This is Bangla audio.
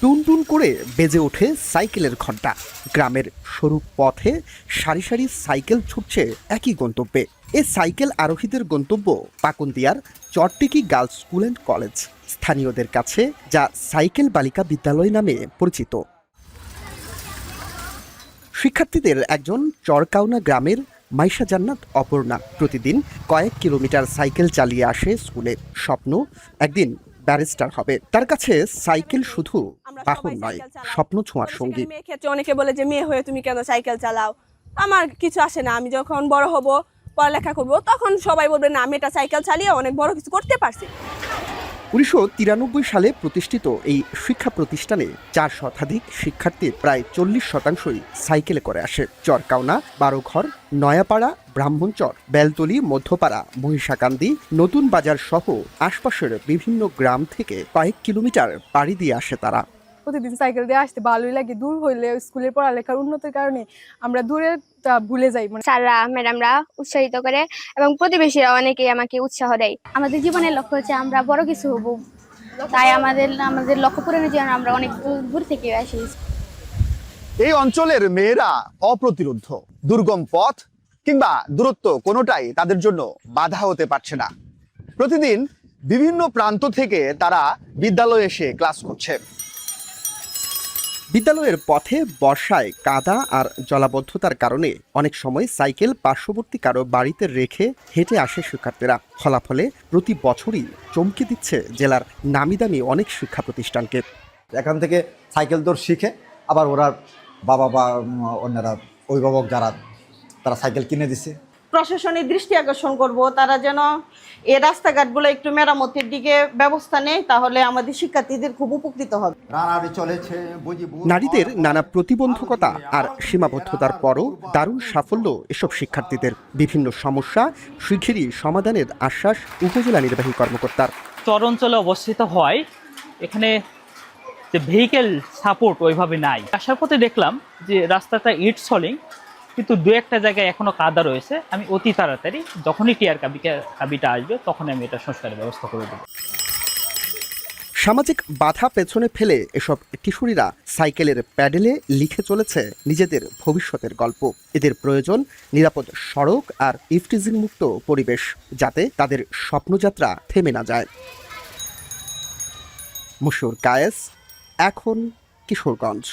টুনটুন করে বেজে ওঠে সাইকেলের ঘণ্টা। গ্রামের সরু পথে সারি সারি সাইকেল ছুটছে একই গন্তব্যে। এ সাইকেল আরোহীদের গন্তব্য পাকুন্দিয়ার Chortiki girls school and college, স্থানীয়দের কাছে যা সাইকেল বালিকা বিদ্যালয় নামে পরিচিত। শিক্ষার্থীদের একজন চরকাউনা গ্রামের মাইশা জান্নাত অপর্ণা প্রতিদিন কয়েক কিলোমিটার সাইকেল চালিয়ে আসে স্কুলে। স্বপ্ন একদিন ব্যারিস্টার হবে। তার কাছে সাইকেল শুধু বাহন নয়, স্বপ্ন ছোঁয়ার সঙ্গী। মেয়ে ক্ষেত্রে অনেকে বলে যে মেয়ে হয়ে তুমি কেন সাইকেল চালাও, আমার কিছু আসে না। আমি যখন বড় হব, পড়ালেখা করব, তখন সবাই বলবে না আমি এটা সাইকেল চালিয়ে অনেক বড় কিছু করতে পারছি। 1993 সালে প্রতিষ্ঠিত এই শিক্ষা প্রতিষ্ঠানে 4 শতাধিক শিক্ষার্থীর প্রায় 40% সাইকেলে করে আসে। চরকাউনা, বারোঘর, নয়াপাড়া, ব্রাহ্মণচর, বেলতলি, মধ্যপাড়া, মহিষাকান্দি, নতুন বাজার সহ আশপাশের বিভিন্ন গ্রাম থেকে কয়েক কিলোমিটার পাড়ি দিয়ে আসে তারা। প্রতিদিন সাইকেল দিয়ে আসতে ভালোই লাগে। দূর হইলে স্কুলের পড়ালেখার উন্নতির কারণে আমরা দূরে ভুলে যাই। স্যাররা ম্যাডামরা উৎসাহিত করে এবং প্রতিবেশীরা অনেকেই আমাকে উৎসাহ দেয়। আমাদের জীবনের লক্ষ্য হচ্ছে আমরা বড় কিছু হব, তাই আমাদের লক্ষ্য পূরণের জন্য আমরা অনেক দূর থেকে আসি। এই অঞ্চলের মেয়েরা অপ্রতিরোধ। দুর্গম পথ কিংবা দূরত্ব কোনোটাই তাদের জন্য বাধা হতে পারছে না। প্রতিদিন বিভিন্ন প্রান্ত থেকে তারা বিদ্যালয়ে এসে ক্লাস করছে। বিদ্যালয়ের পথে বর্ষায় কাদা আর জলাবদ্ধতার কারণে অনেক সময় সাইকেল পার্শ্ববর্তী কারো বাড়িতে রেখে হেঁটে আসে শিক্ষার্থীরা। ফলাফলে প্রতি বছরই চমকে দিচ্ছে জেলার নামিদামি অনেক শিক্ষা প্রতিষ্ঠানকে। এখান থেকে সাইকেল দৌড় শিখে আবার ওরা বাবা বা অন্যরা অভিভাবক যারা তারা সাইকেল কিনে দিছে। প্রশাসনের দৃষ্টি আকর্ষণ করব, তারা যেন এই রাস্তাঘাটগুলো একটু মেরামতের দিকে ব্যবস্থা নেয়, তাহলে আমাদের শিক্ষার্থীদের খুব উপকৃত হবে। নারীদের নানা প্রতিবন্ধকতা আর সীমাবদ্ধতার পরও দারুণ সাফল্য এসব শিক্ষার্থীদের। বিভিন্ন সমস্যা শিগগিরই সমাধানের আশ্বাস উপজেলা নির্বাহী কর্মকর্তার। চর অঞ্চলে অবস্থিত হয়, এখানে যে ভেহিকেল সাপোর্ট ওইভাবে নাই। আসার পথে দেখলাম যে রাস্তাটা ইট সলিং, কিন্তু দু একটা জায়গায় এখনো কাদা রয়েছে। আমি অতি তাড়াতাড়ি যখনই টিআর কাবিটা আসবে তখন আমি এটা সংস্কারের ব্যবস্থা করে দেব। সামাজিক বাধা পেছনে ফেলে এসব কিশোরীরা সাইকেলের প্যাডেলে লিখে চলেছে নিজেদের ভবিষ্যতের গল্প। এদের প্রয়োজন নিরাপদ সড়ক আর ইফটিজিং মুক্ত পরিবেশ, যাতে তাদের স্বপ্নযাত্রা থেমে না যায়। মশহুর কায়েস, এখন কিশোরগঞ্জ।